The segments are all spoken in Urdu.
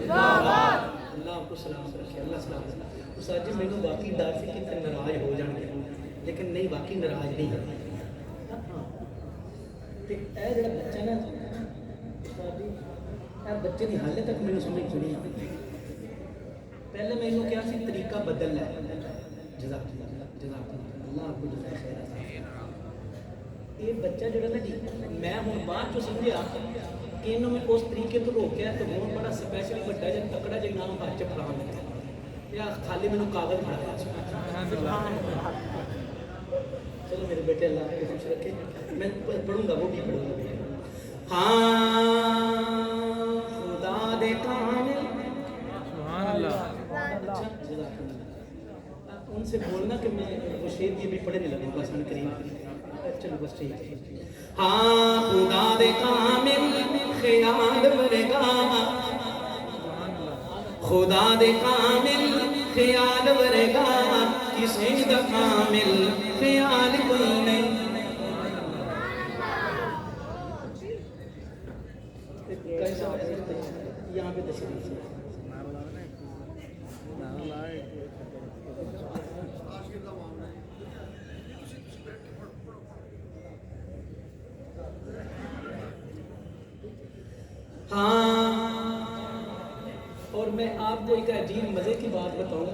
اللہ آپ کو سلامت رکھے، اللہ سلامت رکھے۔ استاد جی مینوں واقعی ڈر سی کہ ناراض ہو جان گے، لیکن نہیں، واقعی ناراض نہیں ہے۔ تے اے جڑا بچہ نا استاد جی، اے بچے دی حالے تک مینوں سمجھ نہیں آئی۔ پہلے میں انہوں کیا سی طریقہ بدل ہے، جزاک اللہ، جزاک اللہ، اللہ آپ کو جزائے خیر عطا۔ یہ بچہ جڑا نا جی، میں ہوں بعد چ سمجھا کہ انہوں میں اس طریقے تو روکیا تو ہوں بڑا سپیشل بڑا جا تکڑا جا نام ہاتھ چ پڑا لگا یا خالی مینوں کاغذ پڑھایا۔ چلو میرے بیٹے اللہ کو خوش رکھے، میں پڑھوں گا، وہ بھی پڑھوں گا۔ ہاں خدا دے کامل، سبحان اللہ، ان سے بولنا کہ میں وہ شعر یہ بھی پڑھنے لگوں بس ان کریم۔ چلو بس ٹھیک ہے۔ ہاں خدا دے کامل خیال ورگا، خدا دے کامل خیال ورگا، کسی دا کامل خیال کوئی نہیں۔ یہاں پہ تشریف ہے۔ ہاں، اور میں آپ کو ایک عجیب مزے کی بات بتاؤں،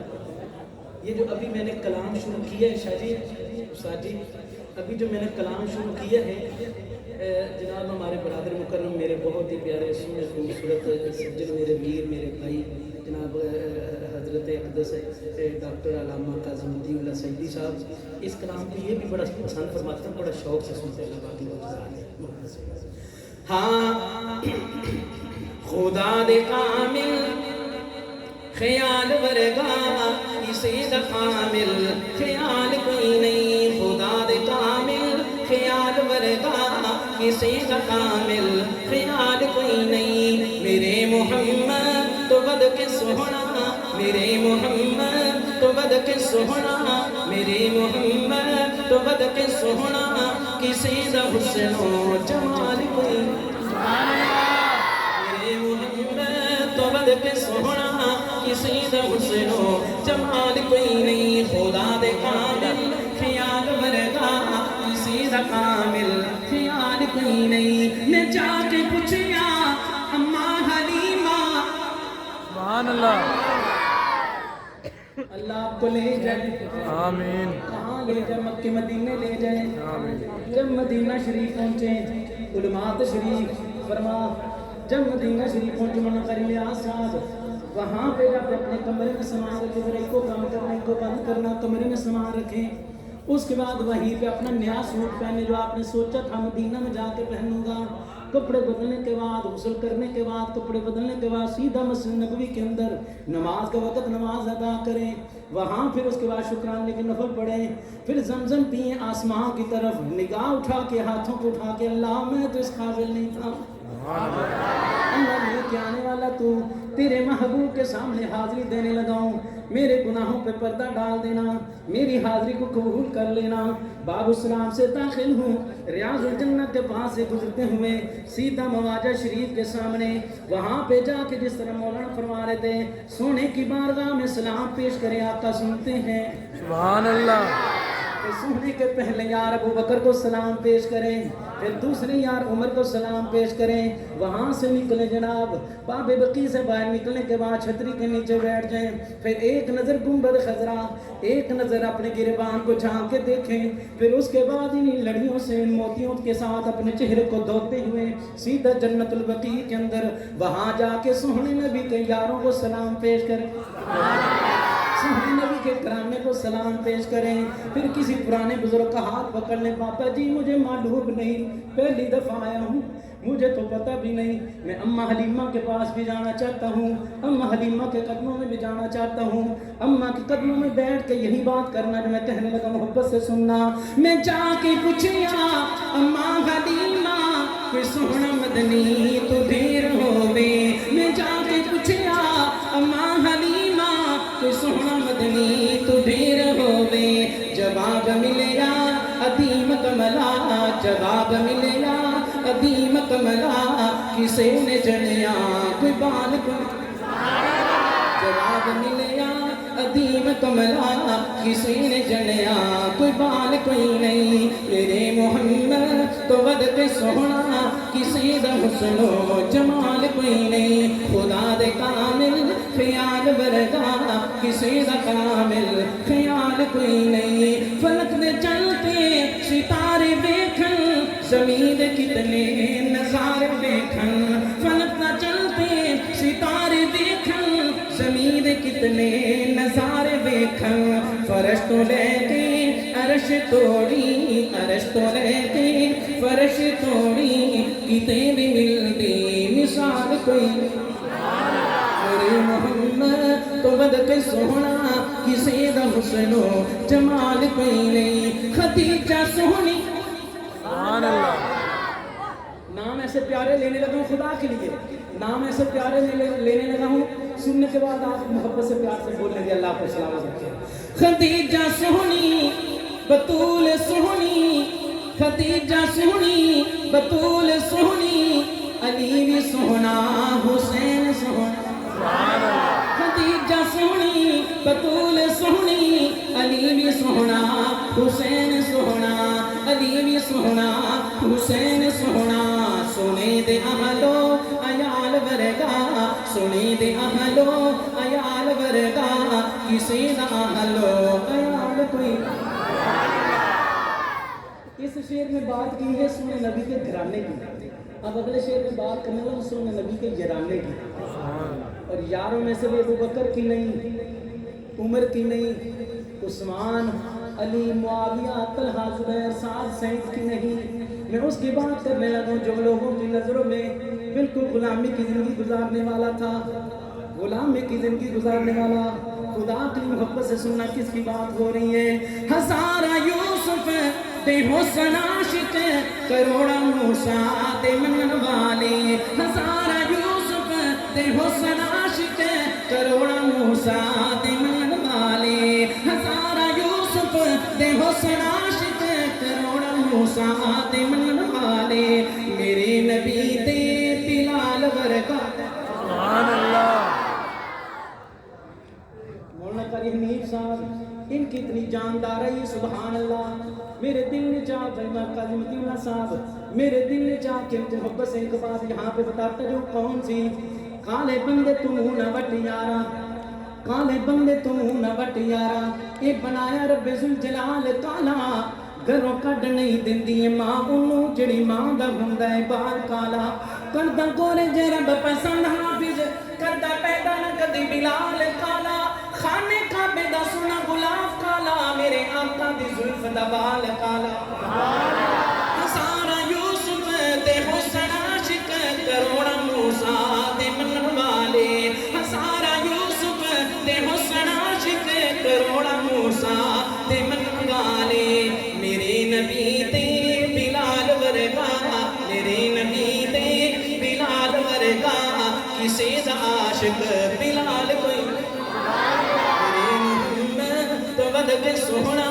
یہ جو ابھی میں نے کلام شروع کیا ہے شاہ جی، استاد جی، ابھی جو میں نے کلام شروع کیا ہے، جناب ہمارے برادر مکرم، میرے بہت ہی پیارے خوبصورت سجن، میرے ویر، میرے بھائی جناب حضرت اقدس ڈاکٹر علامہ کاظم الدین اللہ سیدی صاحب، اس کلام کو یہ بھی بڑا پسند فرماتے ہیں، بڑا شوق سے سنتے ہیں۔ ہاں خدا دے کامل خیال ورگا، کسی دا کامل خیال کوئی نہیں۔ خدا دے کامل خیال ورگا، کسی دا کامل خیال کوئی نہیں۔ میرے محمد تو بد کے سوہنا، میرے محمد تو بد کے سوہنا، میرے محمد تو بد کے سوہنا، کسی دا حسن و جمال کوئی نہیں۔ میرے محمد تو بد کے سوہنا، کسی دا حسن و جمال کوئی نہیں۔ خدا دے کامل خیال ورگا، کسی دا کامل خیال کوئی نہیں۔ میں جا کے پوچھیا اماں حلیمہ، سبحان اللہ، اللہ آپ کو لے جائے، آمین، کہاں لے جائے؟ مکہ مدینے لے جائے۔ جب مدینہ شریف پہنچے، علماء تشریف فرما، جب مدینہ شریف پہنچے منقر الیاس صاحب، وہاں پہ جب اپنے کمرے میں سامان رکھے، پھر ایک کو کام کرنا، ایک کو بند کرنا، کمرے میں سامان رکھیں۔ اس کے بعد وہیں پہ اپنا نیا سوٹ پہنے جو آپ نے سوچا تھا مدینہ میں جا کے پہنوں گا۔ کپڑے بدلنے کے بعد، غسل کرنے کے بعد، کپڑے بدلنے کے بعد سیدھا مسجد نبوی کے اندر نماز کا وقت نماز ادا کریں، وہاں پھر اس کے بعد شکرانے کے نفل پڑھیں، پھر زمزم پئیں، آسمان کی طرف نگاہ اٹھا کے، ہاتھوں کو اٹھا کے، اللہ میں تو اس قابل نہیں تھا، اللہ لے کے آنے والا تو، تیرے محبوب کے سامنے حاضری دینے لگا ہوں، میرے گناہوں پہ پردہ ڈال دینا، میری حاضری کو قبول کر لینا۔ باب السلام سے داخل ہوں، ریاض الجنت کے پاس سے گزرتے ہوئے سیدھا مواجہ شریف کے سامنے، وہاں پہ جا کے جس طرح مولانا فرما رہے تھے، سونے کی بارگاہ میں سلام پیش کریں، آقا سنتے ہیں سبحان اللہ۔ سونے کے پہلے یار ابو بکر کو سلام پیش کریں، پھر دوسرے یار عمر کو سلام پیش کریں، وہاں سے نکلے جناب، باب بقیع سے باہر نکلنے کے بعد چھتری کے نیچے بیٹھ جائیں، پھر ایک نظر گنبد خضرا، ایک نظر اپنے گریبان کو جھانک کے دیکھیں، پھر اس کے بعد انہی لڑیوں سے، ان موتیوں کے ساتھ اپنے چہرے کو دھوتے ہوئے سیدھا جنت البقیع کے اندر، وہاں جا کے سونے نبی کے یاروں کو سلام پیش کریں، سونے نبی کے کرانے کو سلام پیش کریں، پھر کسی پرانے بزرگ کا ہاتھ پکڑ لیں، پاپا جی مجھے معلوم نہیں، پہلی دفعہ آیا ہوں، مجھے تو پتہ بھی نہیں، میں اماں حلیمہ کے پاس بھی جانا چاہتا ہوں، اماں حلیمہ کے قدموں میں بھی جانا چاہتا ہوں، اماں کے قدموں میں بیٹھ کے یہی بات کرنا جو میں کہنے لگا، محبت سے سننا۔ میں جا کے پوچھیا اماں حلیمہ، کوئی سونا مدنی تو دیر ہووے، میں جا کے پوچھیا اماں حلیمہ، کوئی سونا مدنی تو دیر ہووے، جواب ملیا عدیم کملا، جواب ملیا عدیم کملا، کسے نے جنیا کوئی بال کو، جواب ملیا عظیم کملا کسی نے جنیا کوئی بال کوئی نہیں میرے محمد تو ود کے سونا کسی دا حسن و جمال کوئی نہیں خدا دے کامل خیال ورگا کسی دا کامل خیال کوئی نہیں فلک دے چلتے ستارے دیکھن زمین دے کتنے نظارے دیکھن فلک دے چلتے ستارے دیکھن زمین دے کتنے نظارے دیکھن فرش تو لے کے عرش توڑی عرش تو لے کے فرش توڑی کتے بھی ملتی مثال کوئی میرے محمد تو بد کے سونا کسی دا حسن و جمال کوئی نہیں خدیجہ سونی سبحان اللہ نام ایسے پیارے لینے لگا ہوں خدا کے لیے نام ایسے پیارے لینے لگا ہوں سننے کے بعد آپ محبت سے پیار سے بولنے دے اللہ پر سلامت رکھیں خدیجہ سونی بطول سونی خدیجہ سونی بطول سونی علی بھی سونا حسین سونا خدیجہ سونی بطول سونی علی بھی سونا حسین سونا علی بھی سونا حسین سونا سونے دے اہلو عیال ورگا سونے دے اہلو عیال ورگا کسی دا اہلو عیال کوئی اس شعر میں بات کی ہے سونے نبی کے گھرانے کی اب اگلے شعر میں بات کرنے لگا سونے نبی کے یارانے کی اور یاروں میں سے بھی ابو بکر کی نہیں عمر کی نہیں عثمان علی معاویہ طلحہ زبیر سعد سعید کی نہیں میں اس کی بات کرنے لگا جو لوگوں کی نظروں میں بالکل غلامی کی زندگی گزارنے والا تھا غلامی کی زندگی گزارنے والا خدا کی محبت سے سننا کس کی بات ہو رہی ہے ہزارہ یوسف دے حسن عاشق کروڑا موسیٰ دے منن والے ہزارہ یوسف دے حسن عاشق کروڑا موسیٰ دے منن والے ہزارہ یوسف دے حسن عاشق کروڑا موسیٰ دے منن والے میرے نبی دے بلال ورگا سبحان اللہ مولانا قاری حنیف صاحب ان کی اتنی جاندار ہے سبحان اللہ میرے دل نے چاہ جنہ قاضی مدینہ صاحب میرے دل نے چاہ کہ محبت سے ایک بات یہاں پہ بتاتا جو کون سی کالے بندے تو نہ وٹ یارا کالے بندے تو نہ وٹ یارا یہ بنایا رب ذوالجلال کالا گھروں کڈ نہیں دیندی ماں انہوں جڑی ماں دا ہوندا ہے بال کالا کردہ گورے جے رب پسند حافظ کردہ پیدا نہ کدی بلال کالا خانے کعبے دا سونا غلاف کالا میرے آقا دی زلف دا بال کالا ہزارہ یوسف دے حسن عاشق کروڑا موسیٰ دے منن والے ہزارہ یوسف دے حسن عاشق کروڑا موسیٰ دے منن والے میرے نبی تے بلال ورگا میرے نبی تے بلال ورگا کسی دا عاشق بلال کوئی کے سونا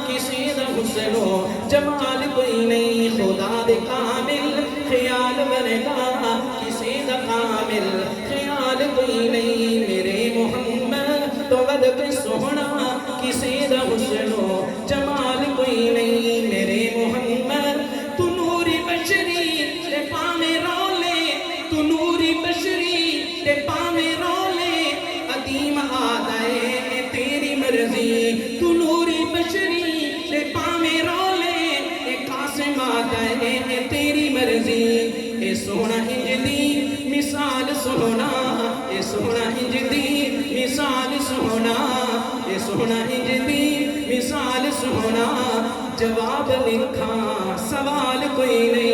کسی دا حسن و جمال کوئی نہیں خدا دے کامل خیال ورگا کسی دا کامل خیال کوئی نہیں میرے محمد تو ود کے سونا کسی دا حسن و جمال کوئی نہیں میرے محمد تو نوری بشری تے پاویں رولے تو نوری بشری تے پاویں رولے عظیم آدائے تیری مرضی تو نوری بشری تے پاویں رولے اے قاسم آدائے تیری مرضی اے سونا ہنج دی مثال سونا اے سونا ہنج دی مثال سونا اے سونا ہنج دی مثال سونا جواب لکھا سوال کوئی نہیں